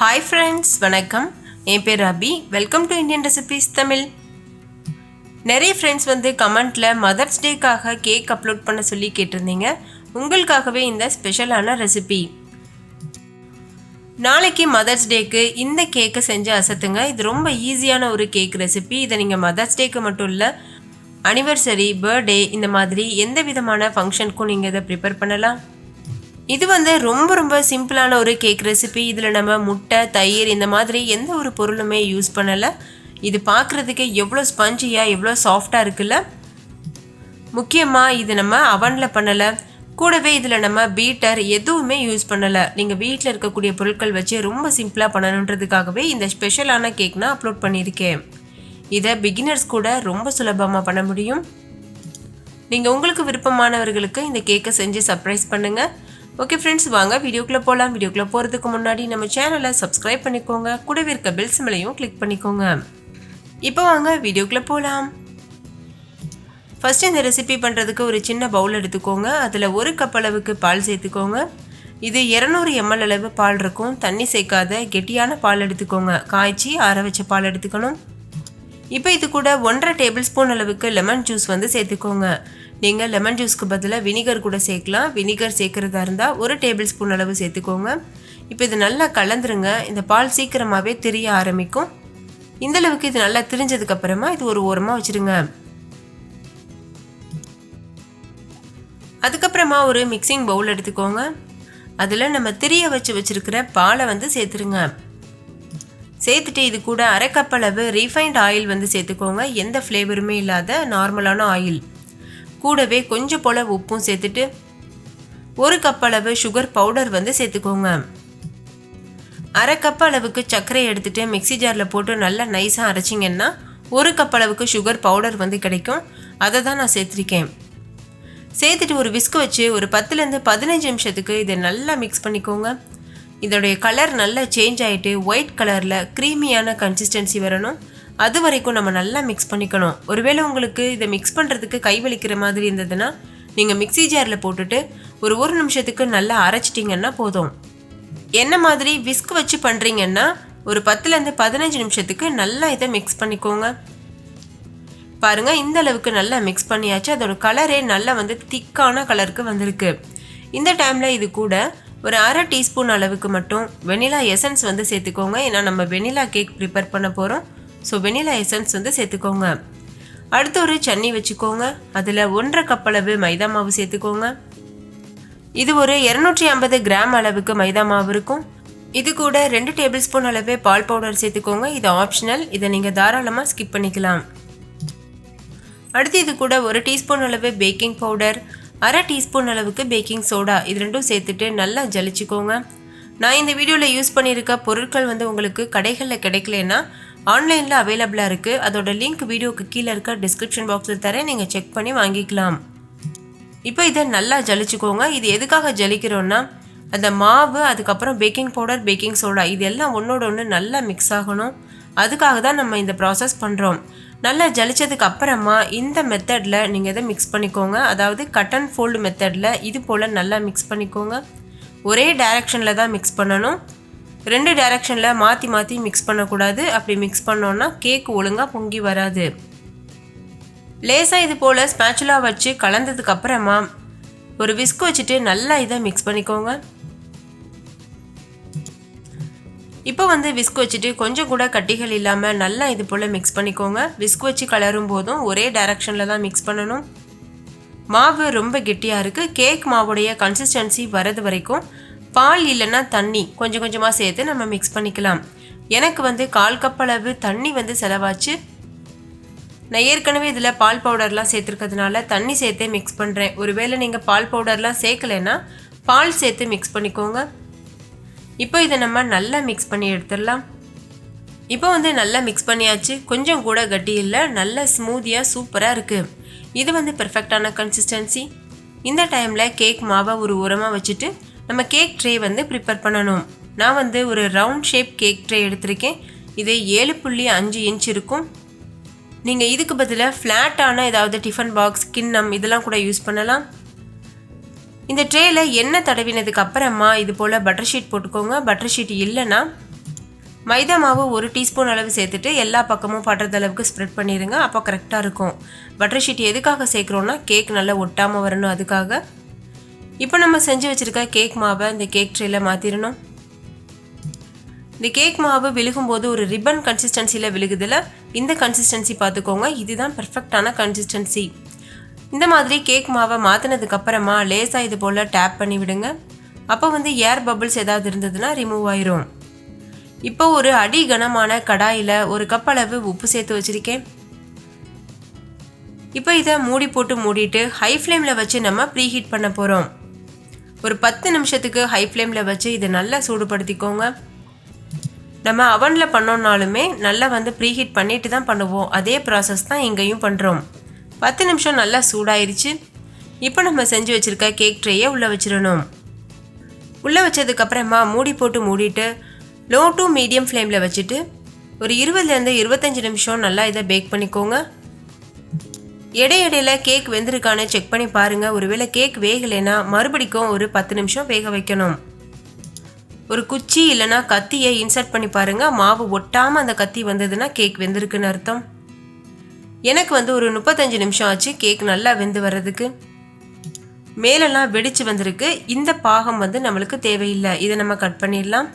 Hi friends, வணக்கம். என் பேர் Abhi. Welcome to Indian recipes Tamil. நிறைய ஃப்ரெண்ட்ஸ் வந்து கமெண்ட்ல மதர்ஸ் டேக்காக கேக் அப்லோட் பண்ண சொல்லி கேட்டிருந்தீங்க. உங்களுக்காகவே இந்த ஸ்பெஷலான ரெசிபி. நாளைக்கு மதர்ஸ் டேக்கு இந்த கேக்கை செஞ்சு அசத்துங்க. இது ரொம்ப ஈஸியான ஒரு கேக் ரெசிபி. இதை நீங்கள் மதர்ஸ் டேக்கு மட்டும் இல்லை, அனிவர்சரி, பர்த்டே இந்த மாதிரி எந்த விதமான ஃபங்க்ஷனுக்கும் நீங்கள் இதை ப்ரிப்பேர் பண்ணலாம். இது வந்து ரொம்ப சிம்பிளான ஒரு கேக் ரெசிபி. இதில் நம்ம முட்டை, தயிர் இந்த மாதிரி எந்த ஒரு பொருளுமே யூஸ் பண்ணலை. இது பார்க்குறதுக்கு எவ்வளோ ஸ்பஞ்சியாக எவ்வளோ சாஃப்டாக இருக்குல்ல. முக்கியமாக இது நம்ம அவனில் பண்ணலை. கூடவே இதில் நம்ம பீட்டர் எதுவுமே யூஸ் பண்ணலை. நீங்கள் வீட்டில் இருக்கக்கூடிய பொருட்கள் வச்சு ரொம்ப சிம்பிளாக பண்ணணுன்றதுக்காகவே இந்த ஸ்பெஷலான கேக் நான் அப்லோட் பண்ணியிருக்கேன். இதை பிகினர்ஸ் கூட ரொம்ப சுலபமாக பண்ண முடியும். நீங்கள் உங்களுக்கு விருப்பமானவர்களுக்கு இந்த கேக்கை செஞ்சு சர்ப்ரைஸ் பண்ணுங்கள். ஓகே ஃப்ரெண்ட்ஸ், வாங்க வீடியோக்குள்ளே போகலாம். வீடியோக்குள்ளே போகிறதுக்கு முன்னாடி நம்ம சேனலை சப்ஸ்கிரைப் பண்ணிக்கோங்க. கூடவே இருக்க பெல் சிம்பலையும் கிளிக் பண்ணிக்கோங்க. இப்போ வாங்க வீடியோக்குள்ளே போகலாம். ஃபஸ்ட்டு இந்த ரெசிபி பண்ணுறதுக்கு ஒரு சின்ன பவுல் எடுத்துக்கோங்க. அதில் 1 கப் அளவுக்கு பால் சேர்த்துக்கோங்க. இது 200 ml அளவு பால் இருக்கும். தண்ணி சேர்க்காத கெட்டியான பால் எடுத்துக்கோங்க. காய்ச்சி ஆற வச்ச பால் எடுத்துக்கணும். இப்போ இது கூட 1.5 டேபிள் ஸ்பூன் அளவுக்கு லெமன் ஜூஸ் வந்து சேர்த்துக்கோங்க. நீங்கள் லெமன் ஜூஸ்க்கு பதிலாக வினிகர் கூட சேர்க்கலாம். வினிகர் சேர்க்குறதா இருந்தால் 1 டேபிள் ஸ்பூன் அளவு சேர்த்துக்கோங்க. இப்போ இது நல்லா கலந்துருங்க. இந்த பால் சீக்கிரமாகவே திரிய ஆரம்பிக்கும். இந்தளவுக்கு இது நல்லா திரிஞ்சதுக்கப்புறமா இது ஒரு ஓரமாக வச்சுருங்க. அதுக்கப்புறமா ஒரு மிக்சிங் பவுல் எடுத்துக்கோங்க. அதில் நம்ம திரிய வச்சுருக்கிற பாலை வந்து சேர்த்துருங்க. சேர்த்துட்டு இது கூட 1/2 கப் அளவு ரீஃபைண்ட் ஆயில் வந்து சேர்த்துக்கோங்க. எந்த ஃப்ளேவருமே இல்லாத நார்மலான ஆயில். கூடவே கொஞ்சம் போல் உப்பும் சேர்த்துட்டு 1 கப் அளவு சுகர் பவுடர் வந்து சேர்த்துக்கோங்க. 1/2 கப் அளவுக்கு சர்க்கரை எடுத்துகிட்டு மிக்சி ஜாரில் போட்டு நல்லா நைஸாக அரைச்சிங்கன்னா 1 கப் அளவுக்கு சுகர் பவுடர் வந்து கிடைக்கும். அதை தான் நான் சேர்த்துருக்கேன். சேர்த்துட்டு ஒரு விஸ்க் வச்சு ஒரு 10லேருந்து 15 நிமிஷத்துக்கு இதை நல்லா மிக்ஸ் பண்ணிக்கோங்க. இதோடைய கலர் நல்லா சேஞ்ச் ஆகிட்டு ஒயிட் கலரில் க்ரீமியான கன்சிஸ்டன்சி வரணும். அது வரைக்கும் நம்ம நல்லா மிக்ஸ் பண்ணிக்கணும். ஒருவேளை உங்களுக்கு இதை மிக்ஸ் பண்ணுறதுக்கு கை வலிக்கிற மாதிரி இருந்ததுன்னா நீங்கள் மிக்சி ஜாரில் போட்டுட்டு ஒரு நிமிஷத்துக்கு நல்லா அரைச்சிட்டிங்கன்னா போதும். என்ன மாதிரி விஸ்க் வச்சு பண்ணுறீங்கன்னா ஒரு 10லேருந்து 15 நிமிஷத்துக்கு நல்லா இதை மிக்ஸ் பண்ணிக்கோங்க. பாருங்கள், இந்த அளவுக்கு நல்லா மிக்ஸ் பண்ணியாச்சு. அதோட கலரே நல்லா வந்து திக்கான கலருக்கு வந்திருக்கு. இந்த டைமில் இது கூட ஒரு 1/2 டீஸ்பூன் அளவுக்கு மட்டும் வெனிலா எசன்ஸ் வந்து சேர்த்துக்கோங்க. ஏன்னா நம்ம வெனிலா கேக் ப்ரிப்பேர் பண்ண போகிறோம். ஸோ வெனிலா எசன்ஸ் வந்து சேர்த்துக்கோங்க. அடுத்து ஒரு சன்னி வச்சுக்கோங்க. அதில் 1.5 கப் அளவு மைதா மாவு சேர்த்துக்கோங்க. இது ஒரு 250 கிராம் அளவுக்கு மைதா மாவு இருக்கும். இது கூட 2 டேபிள் ஸ்பூன் அளவு பால் பவுடர் சேர்த்துக்கோங்க. இது ஆப்ஷனல். இதை நீங்கள் தாராளமாக ஸ்கிப் பண்ணிக்கலாம். அடுத்து இது கூட 1 டீஸ்பூன் அளவு பேக்கிங் பவுடர், 1/2 டீஸ்பூன் அளவுக்கு பேக்கிங் சோடா, இது ரெண்டும் சேர்த்துட்டு நல்லா ஜலிச்சுக்கோங்க. நான் இந்த வீடியோவில் யூஸ் பண்ணியிருக்க பொருட்கள் வந்து உங்களுக்கு கடைகளில் கிடைக்கலன்னா ஆன்லைனில் அவைலபிளாக இருக்குது. அதோட லிங்க் வீடியோக்கு கீழே இருக்க டிஸ்கிரிப்ஷன் பாக்ஸில் தரேன். நீங்கள் செக் பண்ணி வாங்கிக்கலாம். இப்போ இதை நல்லா ஜலிச்சுக்கோங்க. இது எதுக்காக ஜலிக்கிறோன்னா அந்த மாவு, அதுக்கப்புறம் பேக்கிங் பவுடர், பேக்கிங் சோடா இது எல்லாம் ஒன்றோட ஒன்று நல்லா மிக்ஸ் ஆகணும். அதுக்காக தான் நம்ம இந்த ப்ராசஸ் பண்ணுறோம். நல்லா ஜலிச்சதுக்கு அப்புறமா இந்த மெத்தடில் நீங்கள் இதை மிக்ஸ் பண்ணிக்கோங்க. அதாவது கட் அண்ட் ஃபோல்டு மெத்தடில் இது போல் நல்லா மிக்ஸ் பண்ணிக்கோங்க. ஒரே டைரெக்ஷனில் தான் மிக்ஸ் பண்ணணும். 2 டைரெக்ஷனில் மாற்றி மிக்ஸ் பண்ணக்கூடாது. அப்படி மிக்ஸ் பண்ணோன்னா கேக் ஒழுங்காக பொங்கி வராது. லேசாக இது போல் ஸ்பேச்சுலா வச்சு கலந்ததுக்கு அப்புறமா ஒரு விஸ்க் வச்சுட்டு நல்லா இதை மிக்ஸ் பண்ணிக்கோங்க. இப்போ வந்து விஸ்க் வச்சுட்டு கொஞ்சம் கூட கட்டிகள் இல்லாமல் நல்லா இது போல் மிக்ஸ் பண்ணிக்கோங்க. விஸ்க் வச்சு கலரும் போதும் ஒரே டைரெக்ஷனில் தான் மிக்ஸ் பண்ணணும். மாவு ரொம்ப கெட்டியாக இருக்குது. கேக் மாவுடைய கன்சிஸ்டன்சி வரது வரைக்கும் பால் இல்லைன்னா தண்ணி கொஞ்சம் கொஞ்சமாக சேர்த்து நம்ம மிக்ஸ் பண்ணிக்கலாம். எனக்கு வந்து 1/4 கப் அளவு தண்ணி வந்து செலவாச்சு. நான் ஏற்கனவே இதில் பால் பவுடர்லாம் சேர்த்துருக்கிறதுனால தண்ணி சேர்த்தே மிக்ஸ் பண்ணுறேன். ஒருவேளை நீங்கள் பால் பவுடர்லாம் சேர்க்கலைன்னா பால் சேர்த்து மிக்ஸ் பண்ணிக்கோங்க. இப்போ இதை நம்ம நல்லா மிக்ஸ் பண்ணி எடுத்துடலாம். இப்போ வந்து நல்லா மிக்ஸ் பண்ணியாச்சு. கொஞ்சம் கூட கட்டி இல்லை, நல்லா ஸ்மூத்தியாக சூப்பராக இருக்குது. இது வந்து பெர்ஃபெக்டான கன்சிஸ்டன்சி. இந்த டைமில் கேக் மாவை ஒரு உரமாக வச்சுட்டு நம்ம கேக் ட்ரே வந்து ப்ரிப்பேர் பண்ணணும். நான் வந்து ஒரு ரவுண்ட் ஷேப் கேக் ட்ரே எடுத்திருக்கேன். இது 7.5 இன்ச் இருக்கும். நீங்கள் இதுக்கு பதிலாக ஃப்ளாட்டான ஏதாவது டிஃபன் பாக்ஸ், கிண்ணம் இதெல்லாம் கூட யூஸ் பண்ணலாம். இந்த ட்ரேயில் எண்ணெய் தடவினதுக்கு அப்புறமா இது போல் பட்டர் ஷீட் போட்டுக்கோங்க. பட்டர் ஷீட் இல்லைன்னா மைதா மாவு 1 டீஸ்பூன் அளவு சேர்த்துட்டு எல்லா பக்கமும் படுற அளவுக்கு ஸ்ப்ரெட் பண்ணிடுங்க. அப்போ கரெக்டாக இருக்கும். பட்டர் ஷீட் எதுக்காக சேர்க்குறோன்னா கேக் நல்லா ஒட்டாமல் வரணும், அதுக்காக. இப்போ நம்ம செஞ்சு வச்சுருக்க கேக் மாவை இந்த கேக் ட்ரேயில் மாற்றிடணும். இந்த கேக் மாவு விழுகும்போது ஒரு ரிப்பன் கன்சிஸ்டன்சியில் விழுகுதில்ல, இந்த கன்சிஸ்டன்சி பார்த்துக்கோங்க. இதுதான் பர்ஃபெக்டான கன்சிஸ்டன்சி. இந்த மாதிரி கேக் மாவை மாற்றினதுக்கப்புறமா லேசாக இது போல் டேப் பண்ணி விடுங்க. அப்போ வந்து ஏர் பபிள்ஸ் ஏதாவது இருந்ததுன்னா ரிமூவ் ஆயிரும். இப்போ ஒரு அடி கனமான கடாயில் 1 கப் அளவு உப்பு சேர்த்து வச்சுருக்கேன். இப்போ இதை மூடி போட்டு மூடிட்டு ஹை ஃப்ளேமில் வச்சு நம்ம ப்ரீஹீட் பண்ண போகிறோம். ஒரு 10 நிமிஷத்துக்கு ஹை ஃப்ளேமில் வச்சு இதை நல்லா சூடுபடுத்திக்கோங்க. நம்ம அவனில் பண்ணோன்னாலுமே நல்லா வந்து ப்ரீஹீட் பண்ணிட்டு தான் பண்ணுவோம். அதே ப்ராசஸ் தான் இங்கேயும் பண்ணுறோம். 10 நிமிஷம் நல்லா சூடாயிருச்சு. இப்போ நம்ம செஞ்சு வச்சுருக்க கேக் ட்ரேயை உள்ளே வச்சிடணும். உள்ளே வச்சதுக்கப்புறமா மூடி போட்டு மூடிட்டு லோ டு மீடியம் ஃப்ளேமில் வச்சுட்டு ஒரு 20லேருந்து 25 நிமிஷம் நல்லா இதை பேக் பண்ணிக்கோங்க. இடையிடையில் கேக் வெந்திருக்கான்னு செக் பண்ணி பாருங்கள். ஒருவேளை கேக் வேகலைன்னா மறுபடிக்கும் ஒரு 10 நிமிஷம் வேக வைக்கணும். ஒரு குச்சி இல்லைனா கத்தியை இன்சர்ட் பண்ணி பாருங்கள். மாவு ஒட்டாமல் அந்த கத்தி வந்ததுன்னா கேக் வெந்திருக்குன்னு அர்த்தம். எனக்கு வந்து ஒரு 35 நிமிஷம் ஆச்சு கேக் நல்லா வெந்து வர்றதுக்கு. மேலெல்லாம் வெடிச்சு வந்திருக்கு. இந்த பாகம் வந்து நம்மளுக்கு தேவையில்லை. இதை நம்ம கட் பண்ணிடலாம்.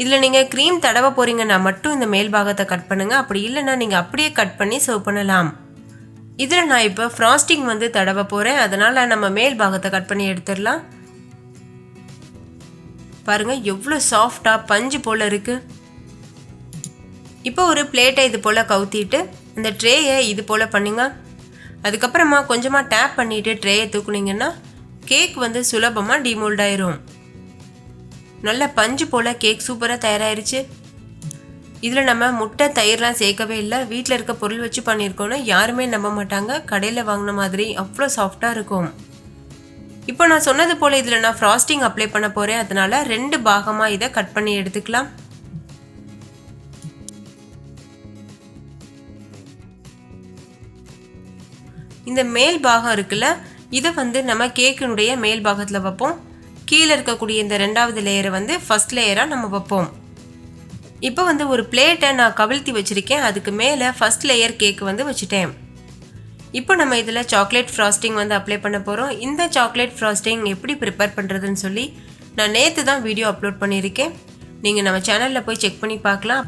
இதில் நீங்கள் க்ரீம் தடவை போகிறீங்கன்னா மட்டும் இந்த மேல் பாகத்தை கட் பண்ணுங்கள். அப்படி இல்லைன்னா நீங்கள் அப்படியே கட் பண்ணி சர்வ் பண்ணலாம். இதில் நான் இப்போ ஃப்ராஸ்டிங் வந்து தடவை போகிறேன். அதனால் நம்ம மேல் பாகத்தை கட் பண்ணி எடுத்துடலாம். பாருங்கள் எவ்வளோ சாஃப்டாக பஞ்சு போல் இருக்குது. இப்போ ஒரு பிளேட்டை இது போல் கவுத்திட்டு இந்த ட்ரேயை இது போல் பண்ணுங்க. அதுக்கப்புறமா கொஞ்சமாக டேப் பண்ணிவிட்டு ட்ரேயை தூக்குனீங்கன்னா கேக் வந்து சுலபமாக டிமோல்ட் ஆயிரும். நல்ல பஞ்சு போல் கேக் சூப்பராக தயாராகிருச்சு. இதில் நம்ம முட்டை தயிர்லாம் சேர்க்கவே இல்லை. வீட்டில் இருக்க பொருள் வச்சு பண்ணியிருக்கோன்னு யாருமே நம்ப மாட்டாங்க. கடையில் வாங்கின மாதிரி அவ்வளோ சாஃப்டாக இருக்கும். இப்போ நான் சொன்னது போல் இதில் நான் ஃப்ராஸ்டிங் அப்ளை பண்ண போகிறேன். அதனால் 2 பாகமாக இதை கட் பண்ணி எடுத்துக்கலாம். இந்த மேல் பாகம் இருக்குல்ல, இதை வந்து நம்ம கேக்கினுடைய மேல் பாகத்தில் வைப்போம். கீழே இருக்கக்கூடிய இந்த 2வது லேயரை வந்து ஃபர்ஸ்ட் லேயராக நம்ம வைப்போம். இப்போ வந்து ஒரு பிளேட்டை நான் கவிழ்த்தி வச்சுருக்கேன். அதுக்கு மேலே ஃபர்ஸ்ட் லேயர் கேக் வந்து வச்சுட்டேன். இப்போ நம்ம இதில் சாக்லேட் ஃப்ராஸ்டிங் வந்து அப்ளை பண்ண போகிறோம். இந்த சாக்லேட் ஃப்ராஸ்டிங் எப்படி ப்ரிப்பேர் பண்ணுறதுன்னு சொல்லி நான் நேற்று தான் வீடியோ அப்லோட் பண்ணியிருக்கேன். நீங்கள் நம்ம சேனலில் போய் செக் பண்ணி பார்க்கலாம்.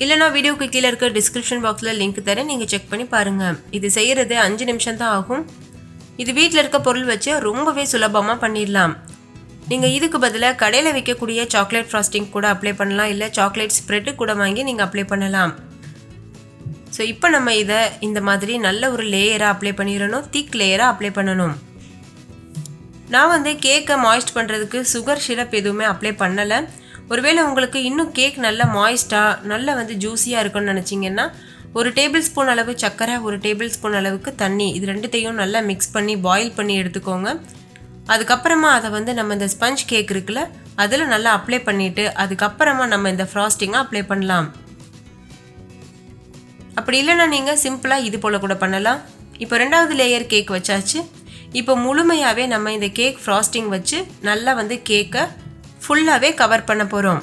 இல்லைனா வீடியோக்கு கீழே இருக்க டிஸ்கிரிப்ஷன் பாக்ஸில் லிங்க் தரேன், நீங்கள் செக் பண்ணி பாருங்கள். இது செய்கிறது 5 நிமிஷம் தான் ஆகும். இது வீட்டில் இருக்க பொருள் வச்சு ரொம்பவே சுலபமாக பண்ணிடலாம். நீங்கள் இதுக்கு பதிலாக கடையில் வைக்கக்கூடிய சாக்லேட் ஃப்ராஸ்டிங் கூட அப்ளை பண்ணலாம். இல்லை சாக்லேட் ஸ்ப்ரெட்டு கூட வாங்கி நீங்கள் அப்ளை பண்ணலாம். ஸோ இப்போ நம்ம இதை இந்த மாதிரி நல்ல ஒரு லேயராக அப்ளை பண்ணிடணும். திக் லேயராக அப்ளை பண்ணணும். நான் வந்து கேக்கை மாய்ஸ்ட் பண்ணுறதுக்கு சுகர் சிரப் எதுவுமே அப்ளை பண்ணலை. ஒருவேளை உங்களுக்கு இன்னும் கேக் நல்லா மாய்ஸ்டாக நல்லா வந்து ஜூஸியாக இருக்குன்னு நினச்சிங்கன்னா 1 டேபிள் ஸ்பூன் அளவு சர்க்கரை, 1 டேபிள் ஸ்பூன் அளவுக்கு தண்ணி, இது 2த்தையும் நல்லா மிக்ஸ் பண்ணி பாயில் பண்ணி எடுத்துக்கோங்க. அதுக்கப்புறமா அதை வந்து நம்ம இந்த ஸ்பஞ்ச் கேக் இருக்குல்ல, அதில் நல்லா அப்ளை பண்ணிவிட்டு அதுக்கப்புறமா நம்ம இந்த ஃப்ராஸ்டிங்கை அப்ளை பண்ணலாம். அப்படி இல்லைன்னா நீங்கள் சிம்பிளாக இது போல் கூட பண்ணலாம். இப்போ 2வது லேயர் கேக் வச்சாச்சு. இப்போ முழுமையாகவே நம்ம இந்த கேக் ஃப்ராஸ்டிங் வச்சு நல்லா வந்து கேக்கை ஃபுல்லாகவே கவர் பண்ண போகிறோம்.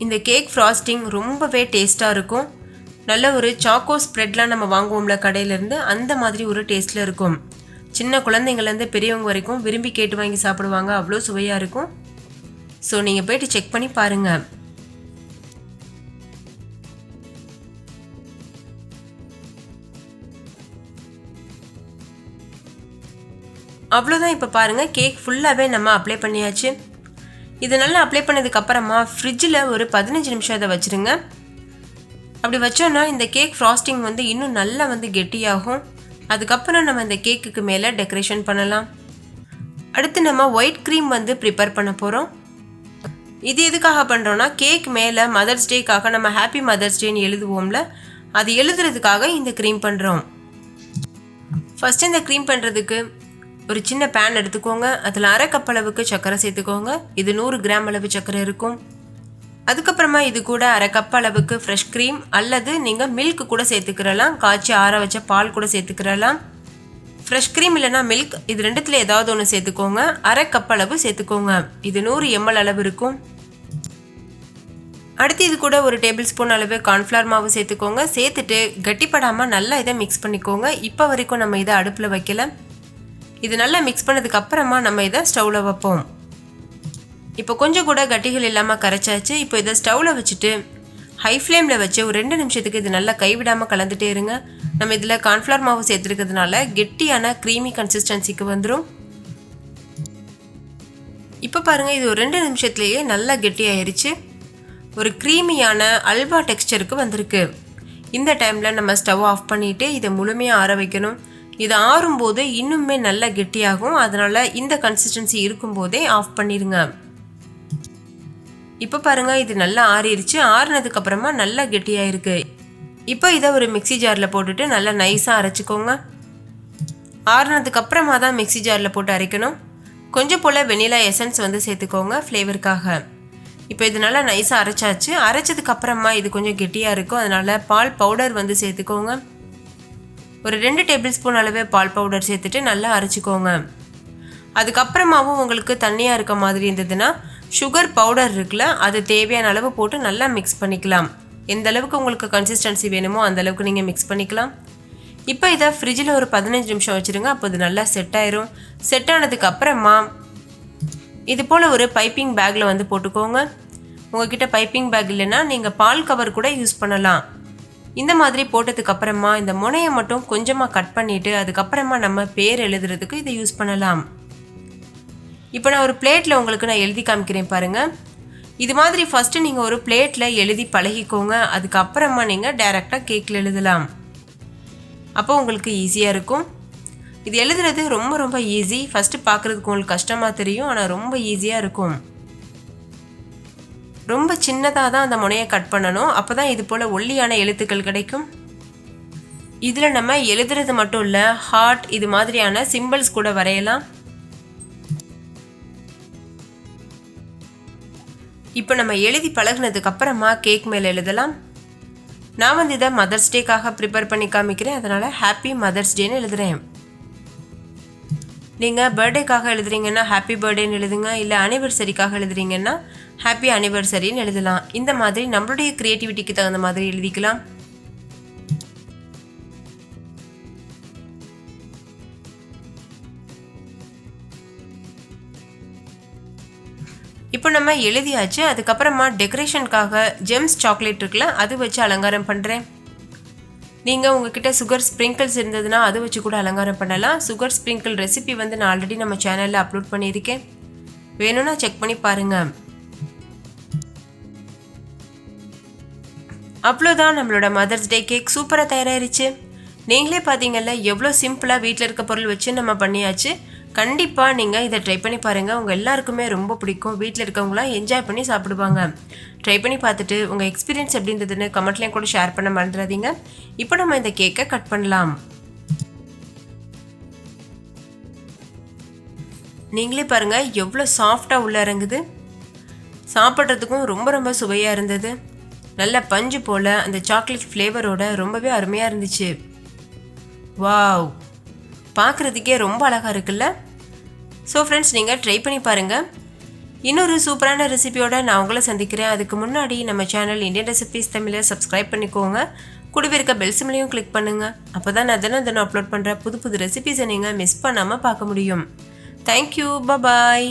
இந்த கேக் ஃப்ராஸ்டிங் ரொம்பவே டேஸ்ட்டாக இருக்கும். நல்ல ஒரு சாக்கோ ஸ்ப்ரெட்லாம் நம்ம வாங்குவோம்ல கடையிலேருந்து, அந்த மாதிரி ஒரு டேஸ்ட்டில் இருக்கும். சின்ன குழந்தைங்கள்லேருந்து பெரியவங்க வரைக்கும் விரும்பி கேட்டு வாங்கி சாப்பிடுவாங்க. அவ்வளோ சுவையாக இருக்கும். ஸோ நீங்கள் போய்ட்டு செக் பண்ணி பாருங்கள். அவ்வளோதான். இப்போ பாருங்கள் கேக் ஃபுல்லாகவே நம்ம அப்ளை பண்ணியாச்சு. இது நல்லா அப்ளை பண்ணதுக்கப்புறமா ஃப்ரிட்ஜில் ஒரு 15 நிமிஷம் இதை வச்சுருங்க. அப்படி வச்சோன்னா இந்த கேக் ஃப்ராஸ்டிங் வந்து இன்னும் நல்லா வந்து கெட்டியாகும். அதுக்கப்புறம் நம்ம இந்த கேக்குக்கு மேலே டெக்கரேஷன் பண்ணலாம். அடுத்து நம்ம ஒயிட் க்ரீம் வந்து ப்ரிப்பேர் பண்ண போகிறோம். இது எதுக்காக பண்ணுறோன்னா கேக் மேலே மதர்ஸ் டேக்காக நம்ம ஹாப்பி மதர்ஸ் டேன்னு எழுதுவோம்ல, அது எழுதுறதுக்காக இந்த க்ரீம் பண்ணுறோம். ஃபஸ்ட்டு இந்த க்ரீம் பண்ணுறதுக்கு ஒரு சின்ன பேன் எடுத்துக்கோங்க. அதில் 1/2 கப் அளவுக்கு சர்க்கரை சேர்த்துக்கோங்க. இது 100 கிராம் அளவு சர்க்கரை இருக்கும். அதுக்கப்புறமா இது கூட 1/2 கப் அளவுக்கு ஃப்ரெஷ் க்ரீம் அல்லது நீங்கள் மில்க் கூட சேர்த்துக்கிறலாம். காய்ச்சி ஆற வச்ச பால் கூட சேர்த்துக்கிறலாம். ஃப்ரெஷ் க்ரீம் இல்லைனா மில்க், இது 2த்தில் ஏதாவது ஒன்று சேர்த்துக்கோங்க. 1/2 கப் அளவு சேர்த்துக்கோங்க. இது 100 ml அளவு இருக்கும். அடுத்து இது கூட ஒரு டேபிள் ஸ்பூன் அளவு கார்ன்ஃப்ளவர் மாவு சேர்த்துக்கோங்க. சேர்த்துட்டு கட்டிப்படாமல் நல்லா இதை மிக்ஸ் பண்ணிக்கோங்க. இப்போ வரைக்கும் நம்ம இதை அடுப்பில் வைக்கல. இது நல்லா மிக்ஸ் பண்ணதுக்கு அப்புறமா நம்ம இதை ஸ்டவ்வில் வைப்போம். இப்போ கொஞ்சம் கூட கட்டிகள் இல்லாமல் கரைச்சாச்சு. இப்போ இதை ஸ்டவ்வில் வச்சுட்டு ஹை ஃப்ளேமில் வச்சு ஒரு 2 நிமிஷத்துக்கு இது நல்லா கைவிடாமல் கலந்துட்டே இருங்க. நம்ம இதில் கார்ன்ஃப்ளவர் மாவு சேர்த்துருக்கிறதுனால கெட்டியான க்ரீமி கன்சிஸ்டன்சிக்கு வந்துடும். இப்போ பாருங்கள், இது ஒரு 2 நிமிஷத்துலேயே நல்லா கெட்டியாயிருச்சு. ஒரு க்ரீமியான அல்வா டெக்ஸ்சருக்கு வந்திருக்கு. இந்த டைமில் நம்ம ஸ்டவ் ஆஃப் பண்ணிவிட்டு இதை முழுமையாக ஆற வைக்கணும். இது ஆறும்போது இன்னுமே நல்லா கெட்டியாகும். அதனால் இந்த கன்சிஸ்டன்சி இருக்கும்போதே ஆஃப் பண்ணிடுங்க. இப்போ பாருங்கள், இது நல்லா ஆறிடுச்சு. ஆறுனதுக்கப்புறமா நல்லா கெட்டியாயிருக்கு. இப்போ இதை ஒரு மிக்சி ஜாரில் போட்டுட்டு நல்லா நைஸாக அரைச்சிக்கோங்க. ஆறுனதுக்கப்புறமா தான் மிக்சி ஜாரில் போட்டு அரைக்கணும். கொஞ்சம் போல் வெனிலா எசன்ஸ் வந்து சேர்த்துக்கோங்க ஃப்ளேவருக்காக. இப்போ இது நல்லா நைஸாக அரைச்சாச்சு. அரைச்சதுக்கப்புறமா இது கொஞ்சம் கெட்டியாக இருக்கும். அதனால் பால் பவுடர் வந்து சேர்த்துக்கோங்க. ஒரு 2 டேபிள் ஸ்பூன் அளவு பால் பவுடர் சேர்த்துட்டு நல்லா அரைச்சிக்கோங்க. அதுக்கப்புறமாவும் உங்களுக்கு தண்ணியாக இருக்க மாதிரி இருந்ததுன்னா சுகர் பவுடர் இருக்குல்ல, அது தேவையான அளவு போட்டு நல்லா மிக்ஸ் பண்ணிக்கலாம். எந்த அளவுக்கு உங்களுக்கு கன்சிஸ்டன்சி வேணுமோ அந்த அளவுக்கு நீங்கள் மிக்ஸ் பண்ணிக்கலாம். இப்போ இதை ஃப்ரிட்ஜில் ஒரு 15 நிமிஷம் வச்சுருங்க. அப்போ இது நல்லா செட் ஆயிரும். செட் ஆனதுக்கு அப்புறமா இது போல் ஒரு பைப்பிங் பேக்கில் வந்து போட்டுக்கோங்க. உங்ககிட்ட பைப்பிங் பேக் இல்லைன்னா நீங்கள் பால் கவர் கூட யூஸ் பண்ணலாம். இந்த மாதிரி போட்டதுக்கப்புறமா இந்த முனையை மட்டும் கொஞ்சமாக கட் பண்ணிவிட்டு அதுக்கப்புறமா நம்ம பேர் எழுதுறதுக்கு இதை யூஸ் பண்ணலாம். இப்போ நான் ஒரு பிளேட்டில் உங்களுக்கு நான் எழுதி காமிக்கிறேன் பாருங்கள். இது மாதிரி ஃபஸ்ட்டு நீங்கள் ஒரு பிளேட்டில் எழுதி பழகிக்கோங்க. அதுக்கப்புறமா நீங்கள் டைரெக்டாக கேக்கில் எழுதலாம். அப்போ உங்களுக்கு ஈஸியாக இருக்கும். இது எழுதுறது ரொம்ப ரொம்ப ஈஸி. ஃபஸ்ட்டு பார்க்குறதுக்கு உங்களுக்கு கஷ்டமாக தெரியும், ஆனால் ரொம்ப ஈஸியாக இருக்கும். ரொம்ப சின்னதாக தான் அந்த முனையை கட் பண்ணணும். அப்போ தான் இது போல் ஒல்லியான எழுத்துக்கள் கிடைக்கும். இதில் நம்ம எழுதுறது மட்டும் இல்லை, ஹார்ட் இது மாதிரியான சிம்பிள்ஸ் கூட வரையலாம். இப்போ நம்ம எழுதி பழகினதுக்கு அப்புறமா கேக் மேலே எழுதலாம். நான் வந்து இதை மதர்ஸ் டேக்காக ப்ரிப்பேர் பண்ணி காமிக்கிறேன். அதனால் ஹாப்பி மதர்ஸ் டேன்னு எழுதுகிறேன். நீங்கள் பர்த்டேக்காக எழுதுறீங்கன்னா ஹாப்பி பர்த்டேன்னு எழுதுங்க. இல்லை அனிவர்சரிக்காக எழுதுறீங்கன்னா ஹாப்பி அனிவர்சரின்னு எழுதலாம். இந்த மாதிரி நம்மளுடைய க்ரியேட்டிவிட்டிக்கு தகுந்த மாதிரி எழுதிக்கலாம். இப்போ நம்ம எழுதியாச்சு. அதுக்கப்புறமா டெக்கரேஷனுக்காக ஜெம்ஸ் சாக்லேட் இருக்குல்ல, அது வச்சு அலங்காரம் பண்ணுறேன். நீங்கள் உங்ககிட்ட சுகர் ஸ்ப்ரிங்கிள்ஸ் இருந்ததுன்னா அது வச்சு கூட அலங்காரம் பண்ணலாம். சுகர் ஸ்ப்ரிங்கிள் ரெசிபி வந்து நான் ஆல்ரெடி நம்ம சேனலில் அப்லோட் பண்ணியிருக்கேன். வேணும்னா செக் பண்ணி பாருங்கள். அவ்வளோதான், நம்மளோட மதர்ஸ் டே கேக் சூப்பராக தயாராகிருச்சு. நீங்களே பார்த்தீங்கல்ல எவ்வளோ சிம்பிளாக வீட்டில் இருக்க பொருள் வச்சு நம்ம பண்ணியாச்சு. கண்டிப்பாக நீங்கள் இதை ட்ரை பண்ணி பாருங்கள். உங்கள் எல்லாருக்குமே ரொம்ப பிடிக்கும். வீட்டில் இருக்கவங்களாம் என்ஜாய் பண்ணி சாப்பிடுவாங்க. ட்ரை பண்ணி பார்த்துட்டு உங்கள் எக்ஸ்பீரியன்ஸ் எப்படி இருந்ததுன்னு கமெண்ட்லேயும் கூட ஷேர் பண்ண மறந்துடாதீங்க. இப்போ நம்ம இந்த கேக்கை கட் பண்ணலாம். நீங்களே பாருங்கள் எவ்வளோ சாஃப்டாக உள்ளே இறங்குது. சாப்பிட்றதுக்கும் ரொம்ப ரொம்ப சுவையாக இருந்தது. நல்ல பஞ்சு போல் அந்த சாக்லேட் ஃப்ளேவரோட ரொம்பவே அருமையாக இருந்துச்சு. வாவ், பார்க்குறதுக்கே ரொம்ப அழகாக இருக்குல்ல. ஸோ ஃப்ரெண்ட்ஸ், நீங்கள் ட்ரை பண்ணி பாருங்கள். இன்னொரு சூப்பரான ரெசிபியோட நான் உங்களை சந்திக்கிறேன். அதுக்கு முன்னாடி நம்ம சேனல் இந்தியன் ரெசிபிஸ் தமிழை சப்ஸ்கிரைப் பண்ணிக்கோங்க. கூடவே இருக்க பெல் சிம்லையும் கிளிக் பண்ணுங்கள். அப்போ தான் நான் தினம் அப்லோட் பண்ணுற புது புது ரெசிபிஸை நீங்கள் மிஸ் பண்ணாமல் பார்க்க முடியும். தேங்க்யூ, பாய்.